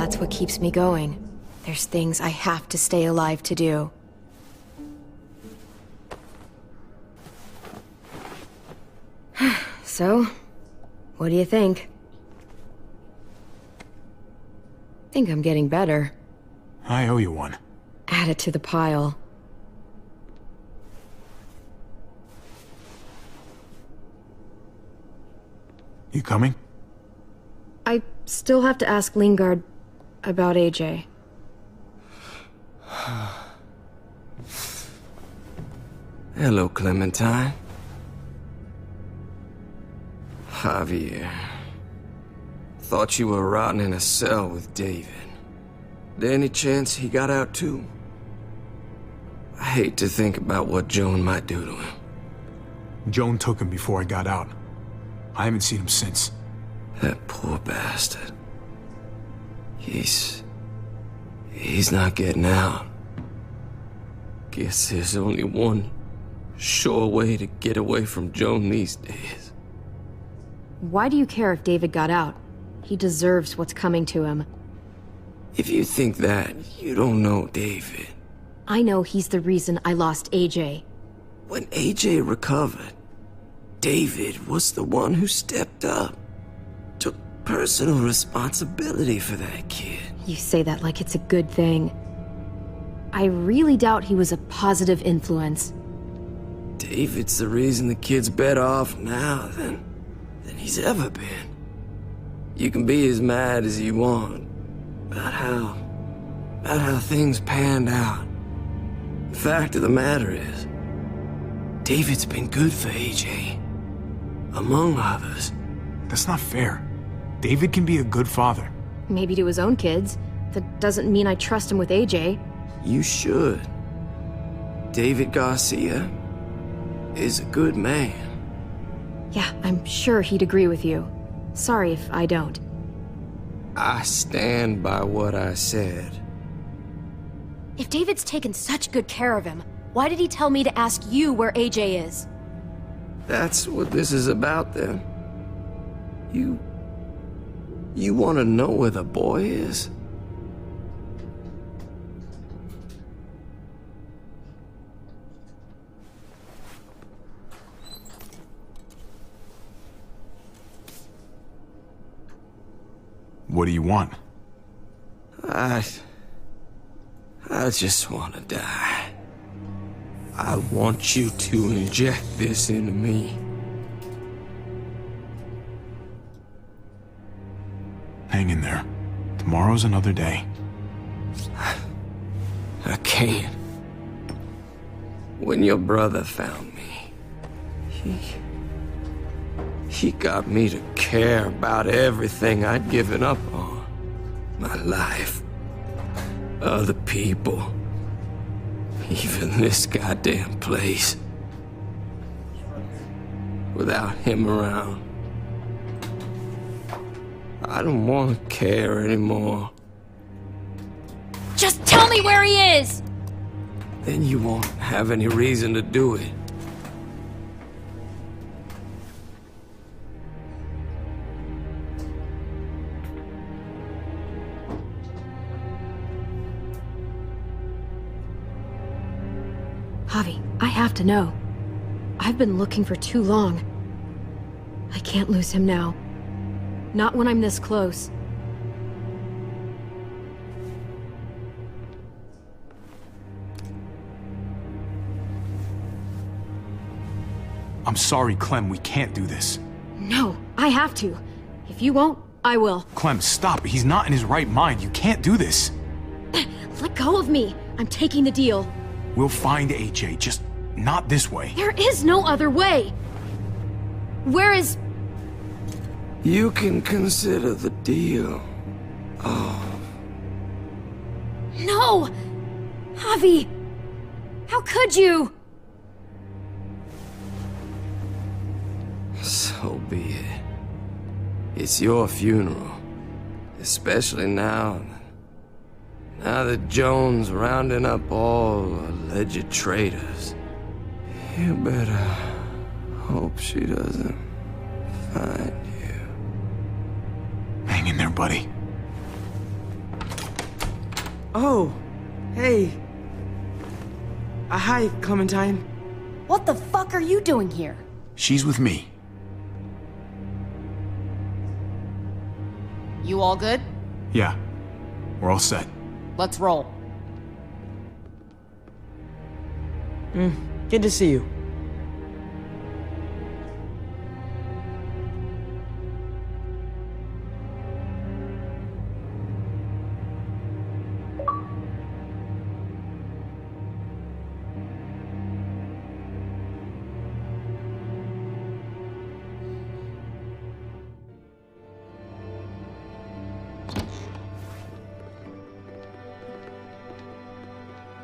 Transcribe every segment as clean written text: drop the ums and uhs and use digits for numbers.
That's what keeps me going. There's things I have to stay alive to do. So, what do you think? Think I'm getting better. I owe you one. Add it to the pile. You coming? I still have to ask Lingard about AJ. Hello, Clementine. Javier. Thought you were rotting in a cell with David. There any chance he got out too? I hate to think about what Joan might do to him. Joan took him before I got out. I haven't seen him since. That poor bastard. He's not getting out. Guess there's only one sure way to get away from Joan these days. Why do you care if David got out? He deserves what's coming to him. If you think that, you don't know David. I know he's the reason I lost AJ. When AJ recovered, David was the one who stepped up. Took personal responsibility for that kid. You say that like it's a good thing. I really doubt he was a positive influence. David's the reason the kid's better off now than he's ever been. You can be as mad as you want about how things panned out. The fact of the matter is, David's been good for AJ, among others. That's not fair. David can be a good father. Maybe to his own kids. That doesn't mean I trust him with AJ. You should. David Garcia is a good man. Yeah, I'm sure he'd agree with you. Sorry if I don't. I stand by what I said. If David's taken such good care of him, why did he tell me to ask you where AJ is? That's what this is about, then. You want to know where the boy is? What do you want? I just want to die. I want you to inject this into me. Hang in there. Tomorrow's another day. I can't. When your brother found me, he got me to care about everything I'd given up on. My life. Other people. Even this goddamn place. Without him around, I don't want to care anymore. Just tell me where he is! Then you won't have any reason to do it. Javi, I have to know. I've been looking for too long. I can't lose him now. Not when I'm this close. I'm sorry, Clem, we can't do this. No, I have to. If you won't, I will. Clem, stop. He's not in his right mind. You can't do this. Let go of me. I'm taking the deal. We'll find AJ, just not this way. There is no other way. Where is... You can consider the deal. No! Javi! How could you? So be it. It's your funeral. Especially now that Joan's rounding up all alleged traitors. You better hope she doesn't find you. Hang in there, buddy. Oh, hey. Hi, Clementine. What the fuck are you doing here? She's with me. You all good? Yeah, we're all set. Let's roll. Good to see you.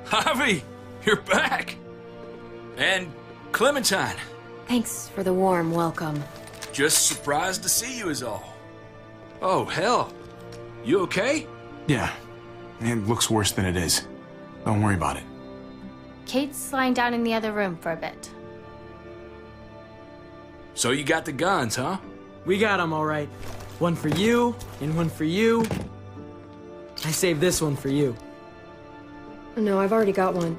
Javi, you're back! And Clementine. Thanks for the warm welcome. Just surprised to see you is all. Oh, hell. You okay? Yeah, it looks worse than it is. Don't worry about it. Kate's lying down in the other room for a bit. So you got the guns, huh? We got 'em all right. One for you, and one for you. I saved this one for you. No, I've already got one.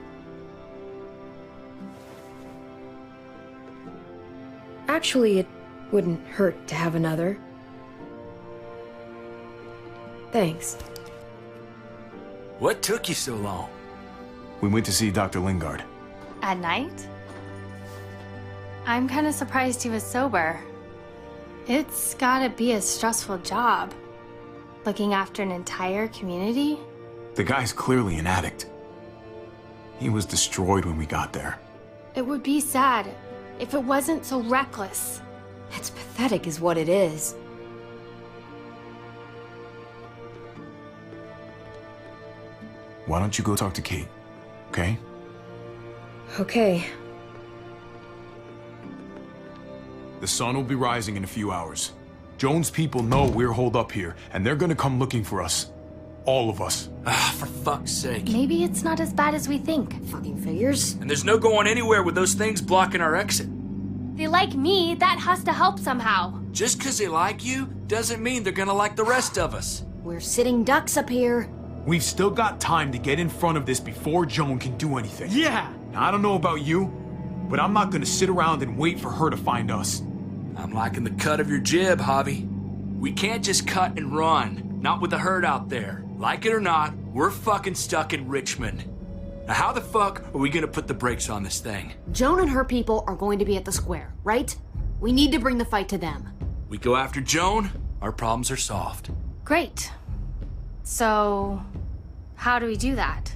Actually, it wouldn't hurt to have another. Thanks. What took you so long? We went to see Dr. Lingard. At night? I'm kind of surprised he was sober. It's gotta be a stressful job. Looking after an entire community? The guy's clearly an addict. He was destroyed when we got there. It would be sad if it wasn't so reckless. It's pathetic is what it is. Why don't you go talk to Kate, okay? Okay. The sun will be rising in a few hours. Joan's people know we're holed up here, and they're gonna come looking for us. All of us. Ah, for fuck's sake. Maybe it's not as bad as we think. Fucking figures. And there's no going anywhere with those things blocking our exit. They like me, that has to help somehow. Just because they like you doesn't mean they're gonna like the rest of us. We're sitting ducks up here. We've still got time to get in front of this before Joan can do anything. Yeah! Now, I don't know about you, but I'm not gonna sit around and wait for her to find us. I'm liking the cut of your jib, Javi. We can't just cut and run, not with the herd out there. Like it or not, we're fucking stuck in Richmond. Now how the fuck are we gonna put the brakes on this thing? Joan and her people are going to be at the square, right? We need to bring the fight to them. We go after Joan, our problems are solved. Great. So, how do we do that?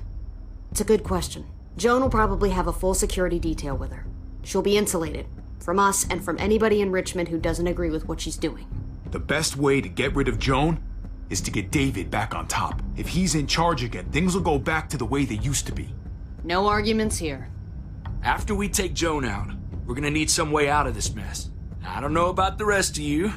It's a good question. Joan will probably have a full security detail with her. She'll be insulated. From us and from anybody in Richmond who doesn't agree with what she's doing. The best way to get rid of Joan is to get David back on top. If he's in charge again, things will go back to the way they used to be. No arguments here. After we take Joan out, we're gonna need some way out of this mess. I don't know about the rest of you,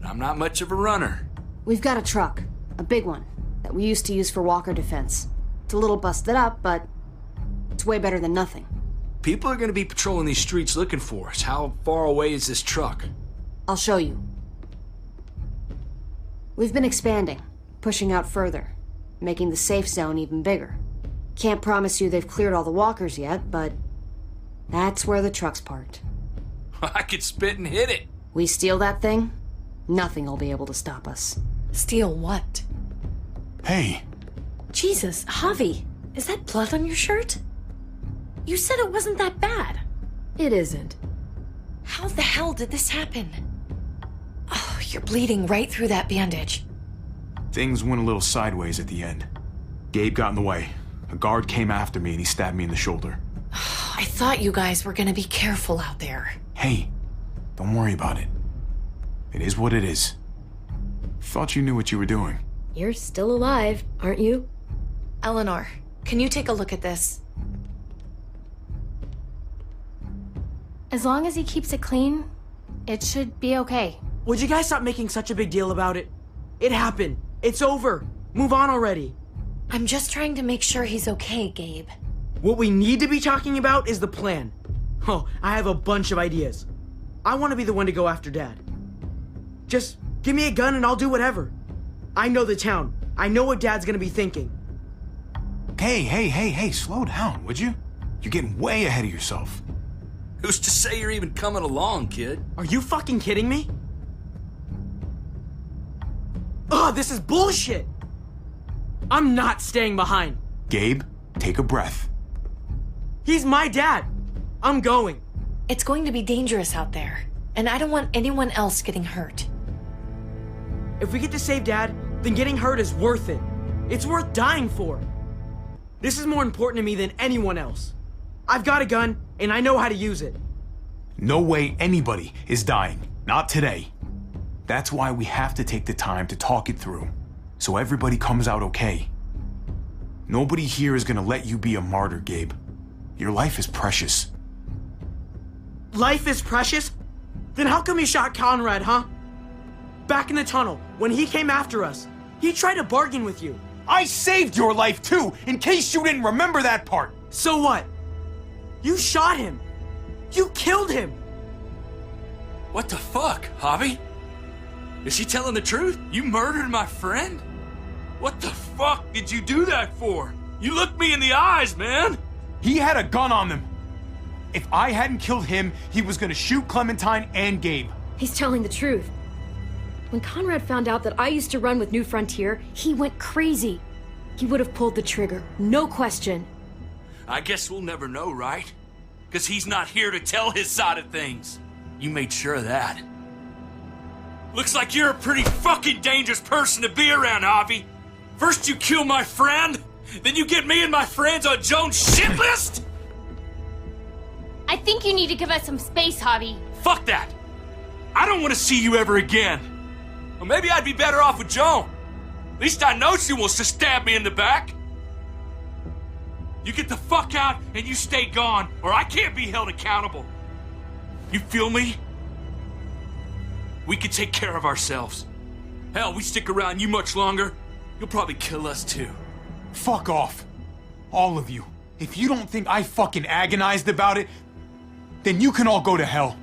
but I'm not much of a runner. We've got a truck. A big one. That we used to use for walker defense. It's a little busted up, but it's way better than nothing. People are gonna be patrolling these streets looking for us. How far away is this truck? I'll show you. We've been expanding, pushing out further, making the safe zone even bigger. Can't promise you they've cleared all the walkers yet, but that's where the truck's parked. I could spit and hit it. We steal that thing, nothing will be able to stop us. Steal what? Hey, Jesus, Javi, is that blood on your shirt? You said it wasn't that bad. It isn't. How the hell did this happen? Oh, you're bleeding right through that bandage. things went a little sideways at the end. Gabe got in the way. A guard came after me and he stabbed me in the shoulder. I thought you guys were gonna be careful out there. Hey, don't worry about it. It is what it is. Thought you knew what you were doing. You're still alive, aren't you? Eleanor, can you take a look at this? As long as he keeps it clean, it should be okay. Would you guys stop making such a big deal about it? It happened. It's over. Move on already. I'm just trying to make sure he's okay, Gabe. What we need to be talking about is the plan. Oh, I have a bunch of ideas. I want to be the one to go after Dad. Just give me a gun and I'll do whatever. I know the town. I know what Dad's gonna be thinking. Hey, slow down, would you? You're getting way ahead of yourself. Who's to say you're even coming along, kid? Are you fucking kidding me? Ugh, this is bullshit! I'm not staying behind. Gabe, take a breath. He's my dad. I'm going. It's going to be dangerous out there, and I don't want anyone else getting hurt. If we get to save Dad, then getting hurt is worth it. It's worth dying for. This is more important to me than anyone else. I've got a gun, and I know how to use it. No way anybody is dying. Not today. That's why we have to take the time to talk it through, so everybody comes out okay. Nobody here is gonna let you be a martyr, Gabe. Your life is precious. Life is precious? Then how come you shot Conrad, huh? Back in the tunnel, when he came after us, he tried to bargain with you. I saved your life too, in case you didn't remember that part. So what? You shot him. You killed him. What the fuck, Javi? Is she telling the truth? You murdered my friend? What the fuck did you do that for? You looked me in the eyes, man! He had a gun on them. If I hadn't killed him, he was gonna shoot Clementine and Gabe. He's telling the truth. When Conrad found out that I used to run with New Frontier, he went crazy. He would have pulled the trigger, no question. I guess we'll never know, right? Because he's not here to tell his side of things. You made sure of that. Looks like you're a pretty fucking dangerous person to be around, Javi. First you kill my friend, then you get me and my friends on Jones' shit list? I think you need to give us some space, Javi. Fuck that! I don't want to see you ever again. Well, maybe I'd be better off with Joan. At least I know she wants to stab me in the back. You get the fuck out and you stay gone, or I can't be held accountable. You feel me? We can take care of ourselves. Hell, we stick around you much longer, you'll probably kill us too. Fuck off. All of you. If you don't think I fucking agonized about it, then you can all go to hell.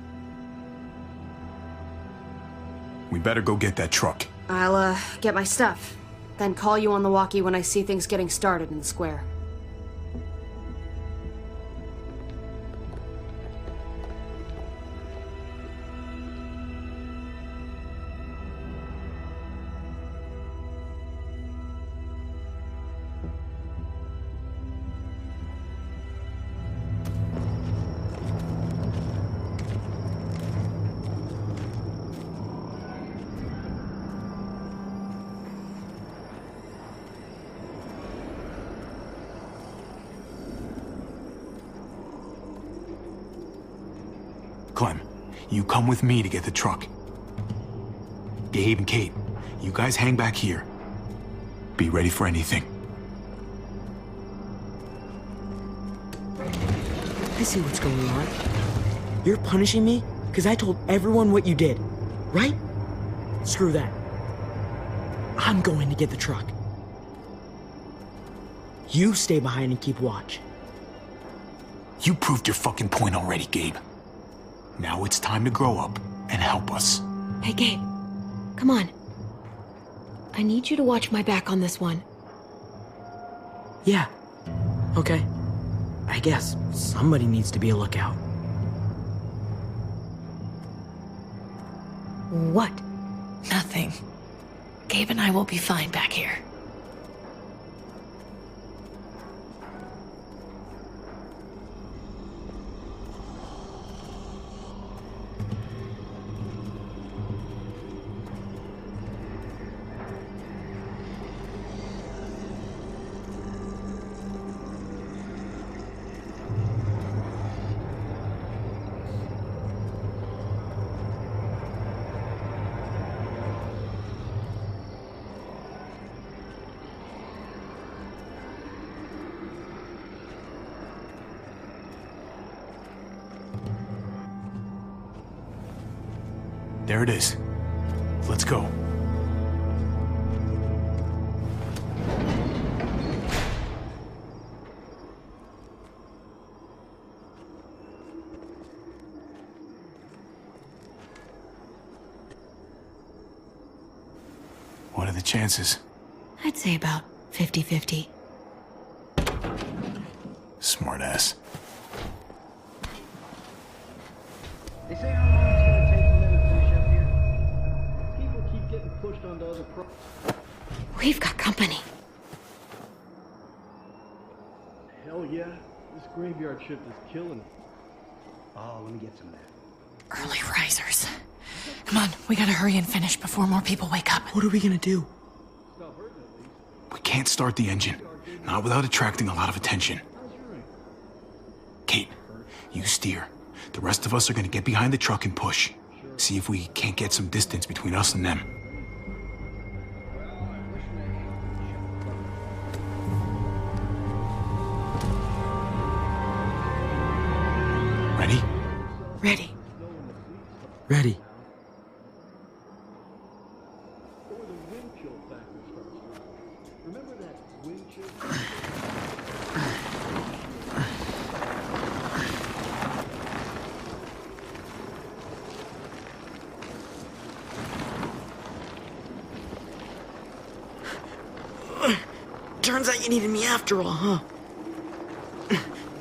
We better go get that truck. I'll, get my stuff. Then call you on the walkie when I see things getting started in the square. Clem, you come with me to get the truck. Gabe and Kate, you guys hang back here. Be ready for anything. I see what's going on. You're punishing me because I told everyone what you did, right? Screw that. I'm going to get the truck. You stay behind and keep watch. You proved your fucking point already, Gabe. Now it's time to grow up and help us. Hey, Gabe. Come on. I need you to watch my back on this one. Yeah. Okay. I guess somebody needs to be a lookout. What? Nothing. Gabe and I will be fine back here. There it is. Let's go. What are the chances? I'd say about 50-50. Smart ass. They say how long it's gonna take for them to finish up here. People keep getting pushed onto other We've got company. Hell yeah. This graveyard shift is killing. Oh, let me get some of that. Early risers. Come on, we gotta hurry and finish before more people wake up. What are we gonna do? We can't start the engine. Not without attracting a lot of attention. Kate, you steer. The rest of us are gonna get behind the truck and push. See if we can't get some distance between us and them. Ready? Ready. Ready. Turns out you needed me after all, huh?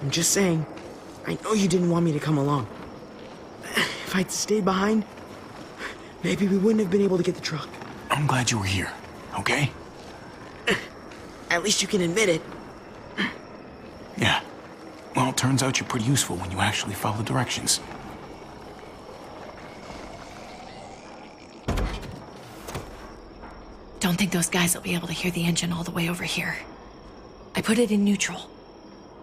I'm just saying, I know you didn't want me to come along. If I'd stayed behind, maybe we wouldn't have been able to get the truck. I'm glad you were here, okay? At least you can admit it. Yeah. Well, it turns out you're pretty useful when you actually follow directions. Don't think those guys will be able to hear the engine all the way over here. I put it in neutral.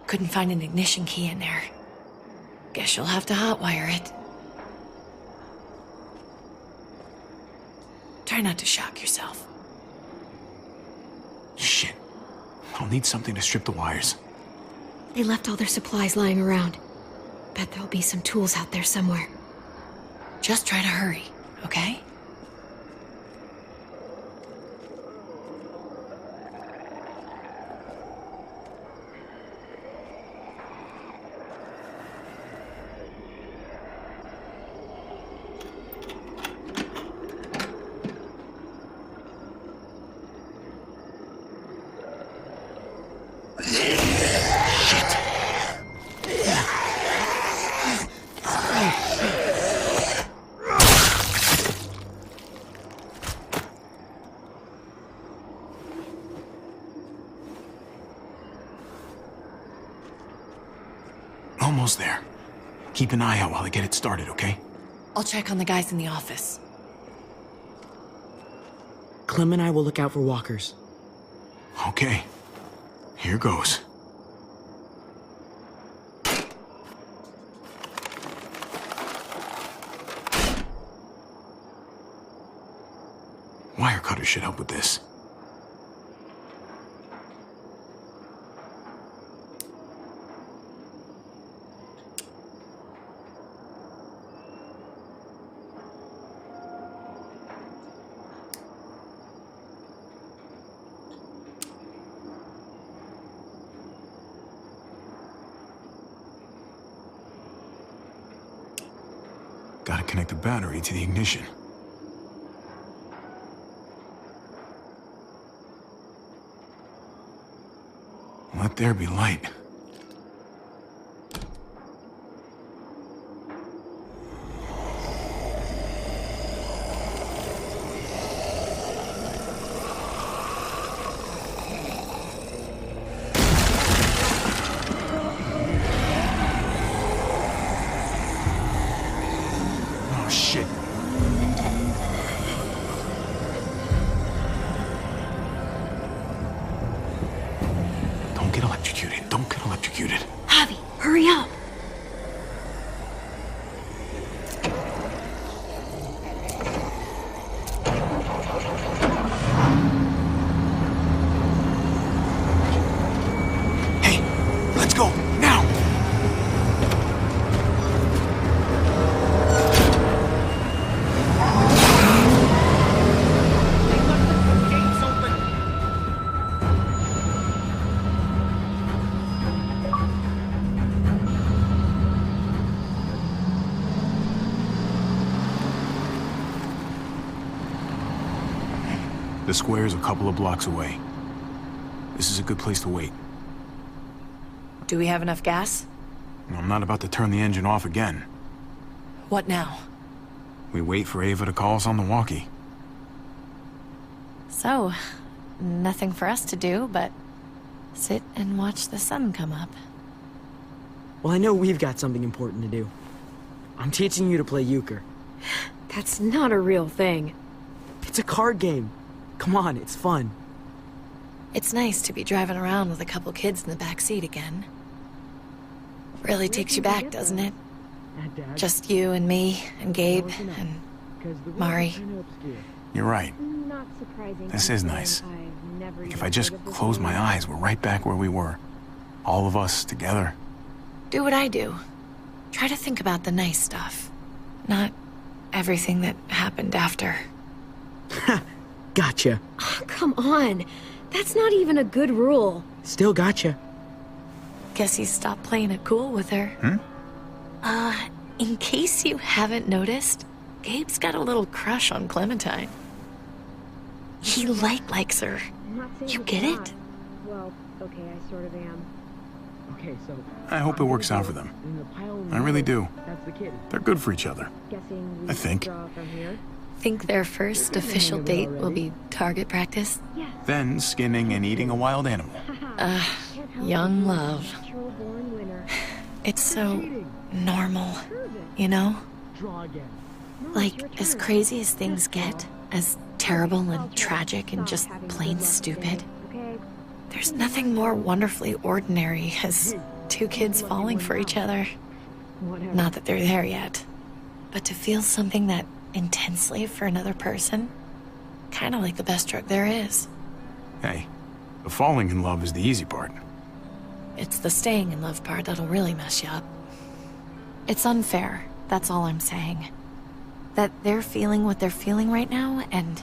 Couldn't find an ignition key in there. Guess you'll have to hotwire it. Try not to shock yourself. Shit. I'll need something to strip the wires. They left all their supplies lying around. Bet there'll be some tools out there somewhere. Just try to hurry, okay? Almost there. Keep an eye out while I get it started, okay? I'll check on the guys in the office. Clem and I will look out for walkers. Okay. Here goes. Wire cutter should help with this. Gotta connect the battery to the ignition. Let there be light. Oh, shit. Don't get electrocuted. Don't get electrocuted. Javi, hurry up! Hey, let's go, now! The square's a couple of blocks away. This is a good place to wait. Do we have enough gas? I'm not about to turn the engine off again. What now? We wait for Ava to call us on the walkie. So, nothing for us to do but sit and watch the sun come up. Well, I know we've got something important to do. I'm teaching you to play euchre. That's not a real thing. It's a card game. Come on, it's fun. It's nice to be driving around with a couple kids in the back seat again. Really takes you back, doesn't it? Just you and me and Gabe and Mari. You're right. This is nice. Like if I just close my eyes, we're right back where we were. All of us together. Do what I do. Try to think about the nice stuff. Not everything that happened after. Gotcha. Oh, come on. That's not even a good rule. Still gotcha. Guess he stopped playing it cool with her. In case you haven't noticed, Gabe's got a little crush on Clementine. He likes her. You get it? Well, okay, I sort of am. Okay, so I hope it works out for them. I really do. that's the kid. They're good for each other. Guessing we I think. draw from here. Think their first official date will be target practice? Then skinning and eating a wild animal. Young love. Natural-born winner. It's so normal, you know? Draw again. Like, as crazy as things get, as terrible and tragic and just plain stupid, Okay. there's nothing more wonderfully ordinary as two kids falling for each other. Whatever. Not that they're there yet, but to feel something that intensely for another person, kind of like the best drug there is. Hey, the falling in love is the easy part. It's the staying in love part that'll really mess you up. It's unfair, that's all I'm saying. That they're feeling what they're feeling right now, and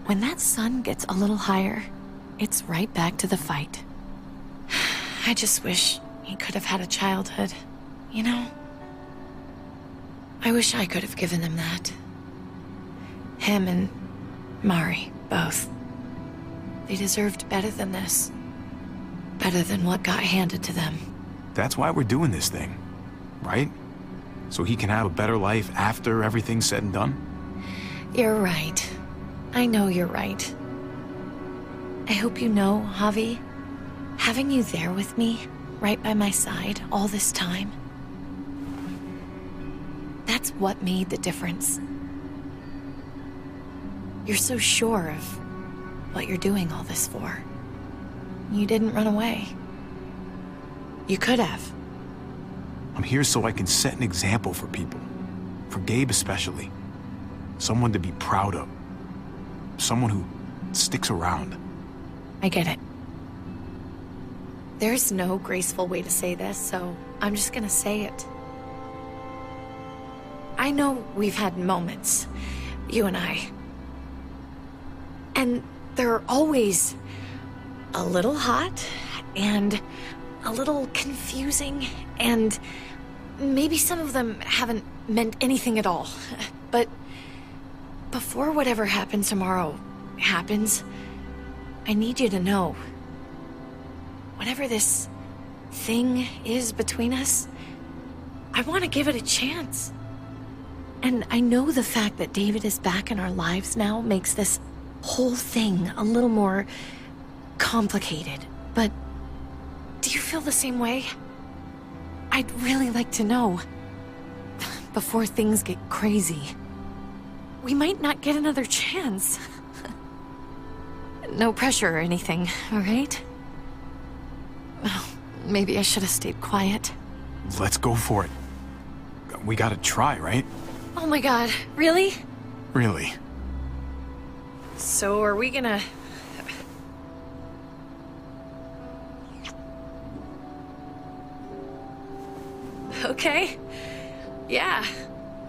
when that sun gets a little higher, it's right back to the fight. I just wish he could have had a childhood, you know? I wish I could have given them that. Him and Mari, both. They deserved better than this. Better than what got handed to them. That's why we're doing this thing, right? So he can have a better life after everything's said and done? You're right. I know you're right. I hope you know, Javi, having you there with me, right by my side, all this time, that's what made the difference. You're so sure of what you're doing all this for. You didn't run away. You could have. I'm here so I can set an example for people. For Gabe especially. Someone to be proud of. Someone who sticks around. I get it. There's no graceful way to say this, so I'm just gonna say it. I know we've had moments, you and I. And they're always a little hot and a little confusing, and maybe some of them haven't meant anything at all. But before whatever happens tomorrow happens, I need you to know, whatever this thing is between us, I want to give it a chance. And I know the fact that David is back in our lives now makes this whole thing a little more complicated, but do you feel the same way? I'd really like to know, before things get crazy. We might not get another chance. No pressure or anything, all right? Well, maybe I should have stayed quiet. Let's go for it. We gotta try, right? Oh my god, really? Really. So are we gonna... Okay. Yeah.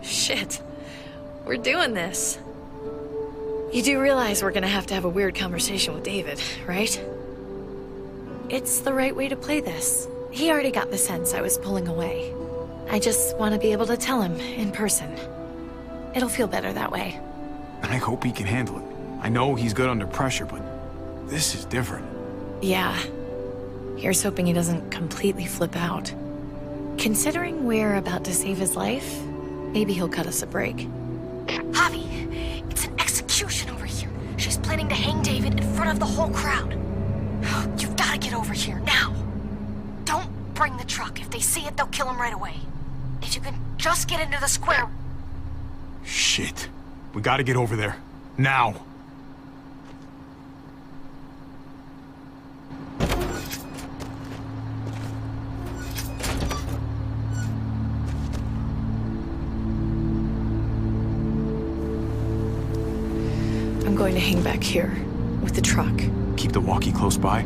Shit. We're doing this. You do realize we're gonna have to have a weird conversation with David, right? It's the right way to play this. He already got the sense I was pulling away. I just want to be able to tell him in person. It'll feel better that way. I hope he can handle it. I know he's good under pressure, but this is different. Yeah. Here's hoping he doesn't completely flip out. Considering we're about to save his life, maybe he'll cut us a break. Javi, it's an execution over here. She's planning to hang David in front of the whole crowd. You've got to get over here, now. Don't bring the truck. If they see it, they'll kill him right away. If you can just get into the square... Shit. We gotta get over there. Now. I'm going to hang back here with the truck. Keep the walkie close by.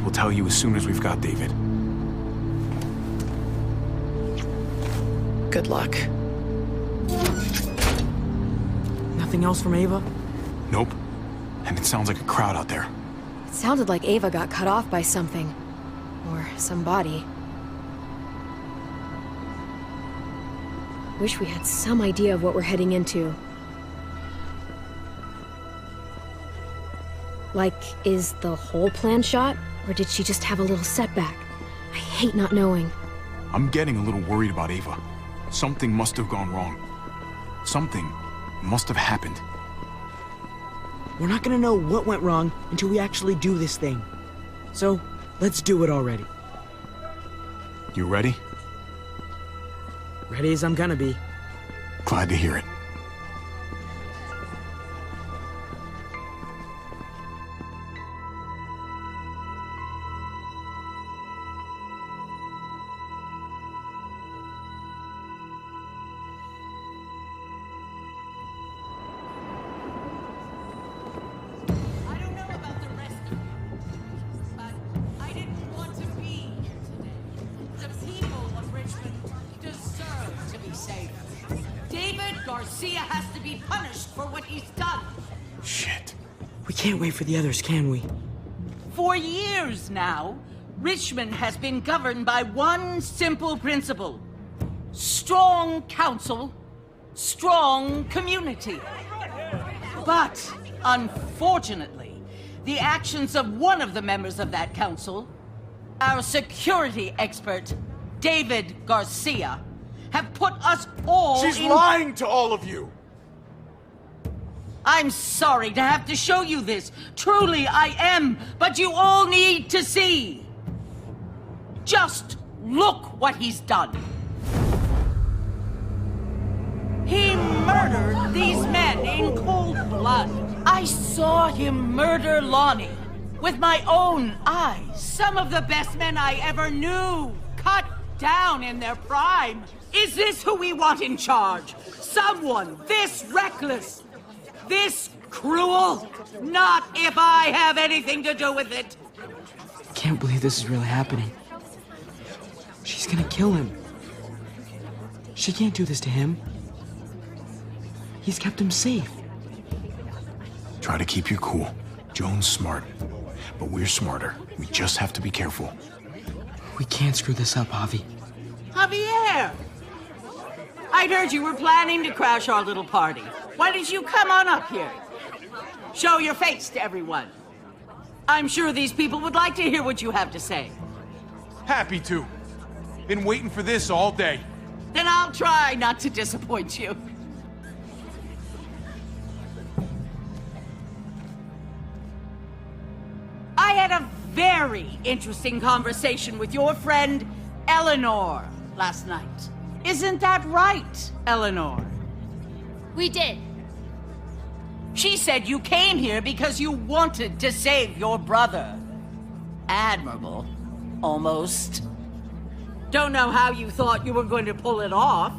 We'll tell you as soon as we've got David. Good luck. Nothing else from Ava? Nope. And it sounds like a crowd out there. It sounded like Ava got cut off by something. Or somebody. Wish we had some idea of what we're heading into. Like, is the whole plan shot? Or did she just have a little setback? I hate not knowing. I'm getting a little worried about Ava. Something must have gone wrong. Something must have happened. We're not gonna know what went wrong until we actually do this thing. So, let's do it already. You ready? Ready as I'm gonna be. Glad to hear it. Garcia has to be punished for what he's done. Shit. We can't wait for the others, can we? For years now, Richmond has been governed by one simple principle. Strong council, strong community. But, unfortunately, the actions of one of the members of that council, our security expert, David Garcia, have put us all She's lying to all of you! I'm sorry to have to show you this. Truly, I am. But you all need to see. Just look what he's done. He murdered these men in cold blood. I saw him murder Lonnie with my own eyes. Some of the best men I ever knew, cut down in their prime. Is this who we want in charge? Someone this reckless, this cruel? Not if I have anything to do with it. Can't believe this is really happening. She's gonna kill him. She can't do this to him. He's kept him safe. Try to keep your cool. Joan's smart, but we're smarter. We just have to be careful. We can't screw this up, Javi. Javier! I'd heard you were planning to crash our little party. Why don't you come on up here? Show your face to everyone. I'm sure these people would like to hear what you have to say. Happy to. Been waiting for this all day. Then I'll try not to disappoint you. I had a very interesting conversation with your friend, Eleanor, last night. Isn't that right, Eleanor? We did. She said you came here because you wanted to save your brother. Admirable. Almost. Don't know how you thought you were going to pull it off.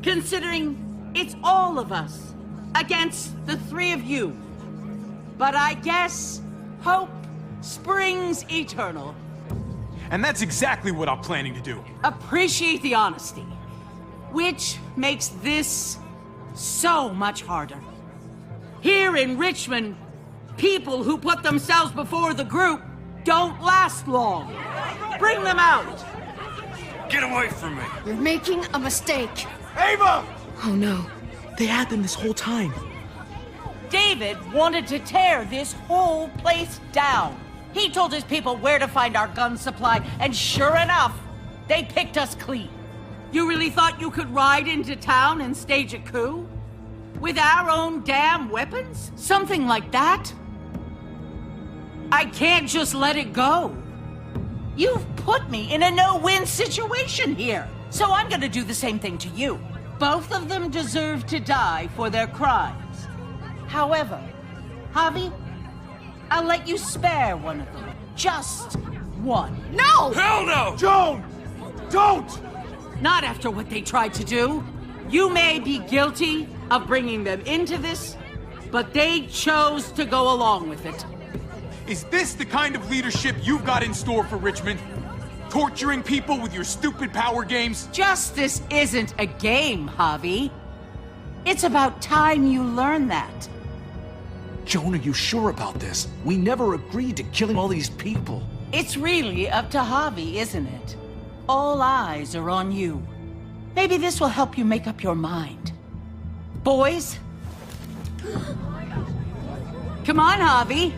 Considering it's all of us against the three of you. But I guess hope springs eternal. And that's exactly what I'm planning to do. Appreciate the honesty, which makes this so much harder. Here in Richmond, people who put themselves before the group don't last long. Bring them out. Get away from me. You're making a mistake. Ava! Oh no. They had them this whole time. David wanted to tear this whole place down. He told his people where to find our gun supply, and sure enough, they picked us clean. You really thought you could ride into town and stage a coup? With our own damn weapons? Something like that? I can't just let it go. You've put me in a no-win situation here, so I'm gonna do the same thing to you. Both of them deserve to die for their crimes. However, Javi, I'll let you spare one of them. Just one. No! Hell no! Joan! Don't! Not after what they tried to do. You may be guilty of bringing them into this, but they chose to go along with it. Is this the kind of leadership you've got in store for Richmond? Torturing people with your stupid power games? Justice isn't a game, Javi. It's about time you learn that. Joan, are you sure about this? We never agreed to killing all these people. It's really up to Javi, isn't it? All eyes are on you. Maybe this will help you make up your mind. Boys? Come on, Javi.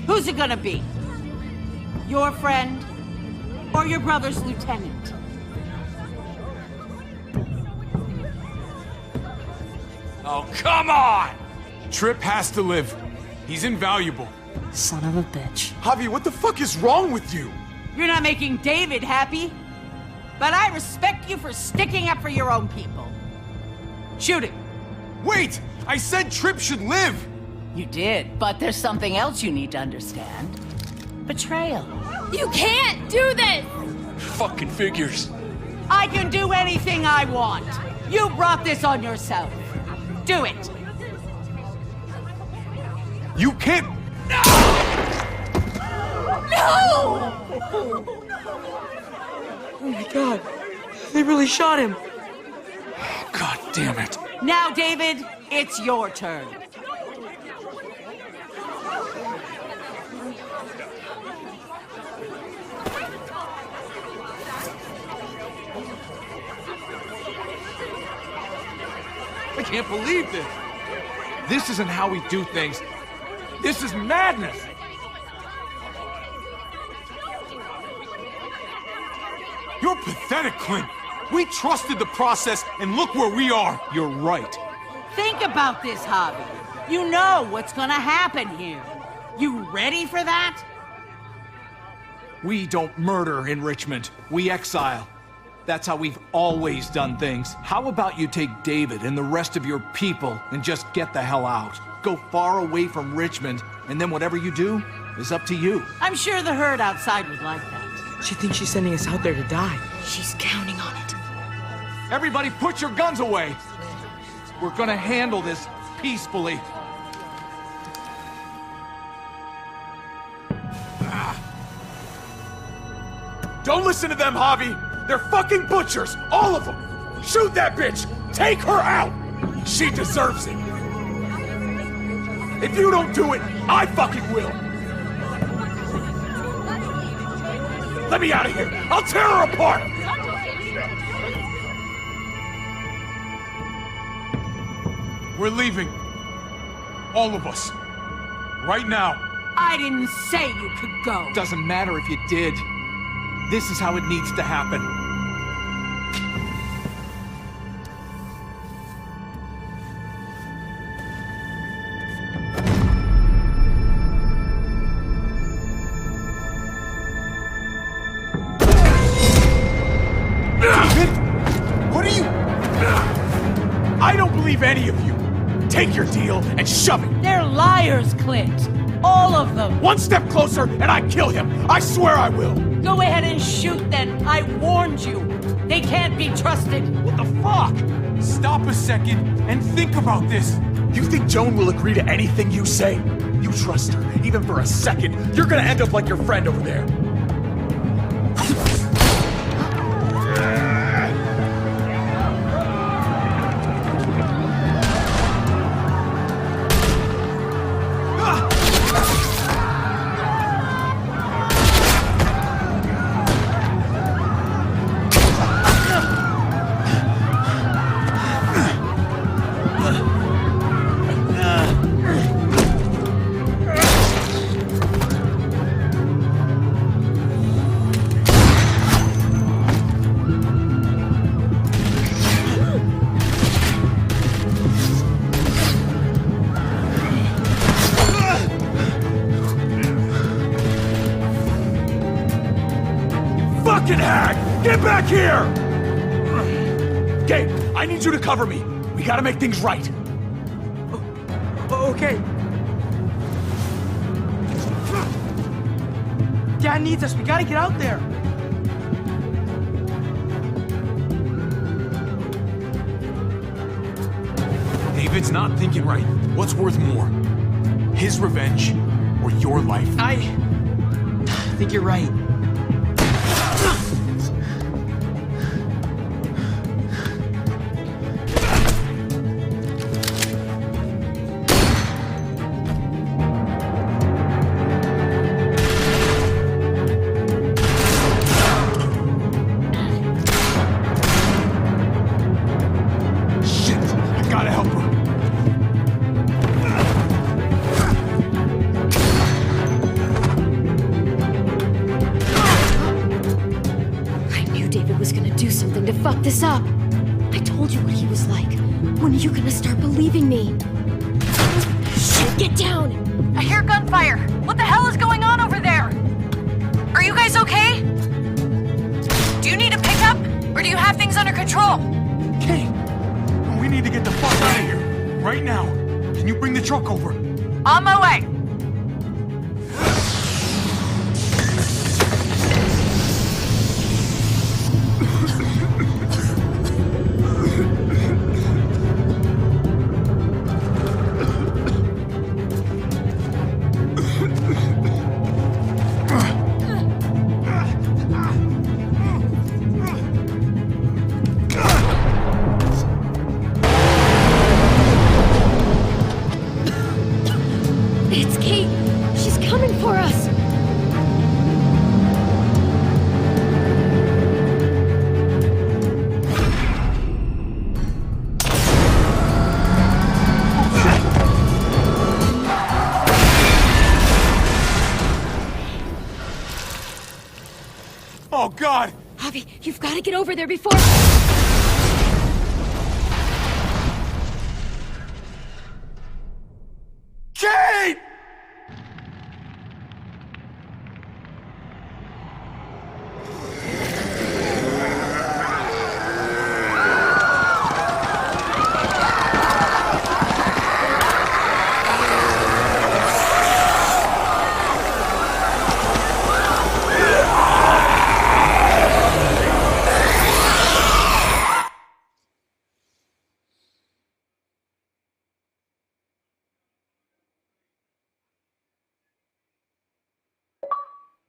Who's it gonna be? Your friend or your brother's lieutenant? Oh, come on! Tripp has to live. He's invaluable. Son of a bitch. Javi, what the fuck is wrong with you? You're not making David happy, but I respect you for sticking up for your own people. Shoot him. Wait! I said Tripp should live! You did, but there's something else you need to understand. Betrayal. You can't do this! Fucking figures. I can do anything I want. You brought this on yourself. Do it. You can't... No! Oh my god. They really shot him. God damn it. Now, David, it's your turn. I can't believe this. This isn't how we do things. This is madness. You're pathetic, Clint. We trusted the process, and look where we are. You're right. Think about this, Javi. You know what's gonna happen here. You ready for that? We don't murder in Richmond. We exile. That's how we've always done things. How about you take David and the rest of your people and just get the hell out? Go far away from Richmond, and then whatever you do is up to you. I'm sure the herd outside would like that. She thinks she's sending us out there to die. She's counting on it. Everybody put your guns away. We're gonna handle this peacefully. Don't listen to them, Javi! They're fucking butchers! All of them! Shoot that bitch! Take her out! She deserves it! If you don't do it, I fucking will! Let me out of here! I'll tear her apart! We're leaving. All of us. Right now. I didn't say you could go. Doesn't matter if you did. This is how it needs to happen. David? What are you... I don't believe any of you. Take your deal and shove it. They're liars, Clint. All of them. One step closer and I kill him. I swear I will. Go ahead and shoot then. I warned you. They can't be trusted. What the fuck? Stop a second and think about this. You think Joan will agree to anything you say? You trust her, even for a second. You're gonna end up like your friend over there. fucking hag! Get back here! Gabe, I need you to cover me. We gotta make things right. Okay. Dad needs us. We gotta get out there. David's not thinking right. What's worth more? His revenge or your life? I think you're right. Fuck this up. I told you what he was like. When are you gonna start believing me? Shit, get down! I hear gunfire. What the hell is going on over there? Are you guys okay? Do you need a pickup? Or do you have things under control? Kate, we need to get the fuck out of here. Right now. Can you bring the truck over? On my way. It's Kate! She's coming for us! Oh, God! Javi, you've got to get over there before...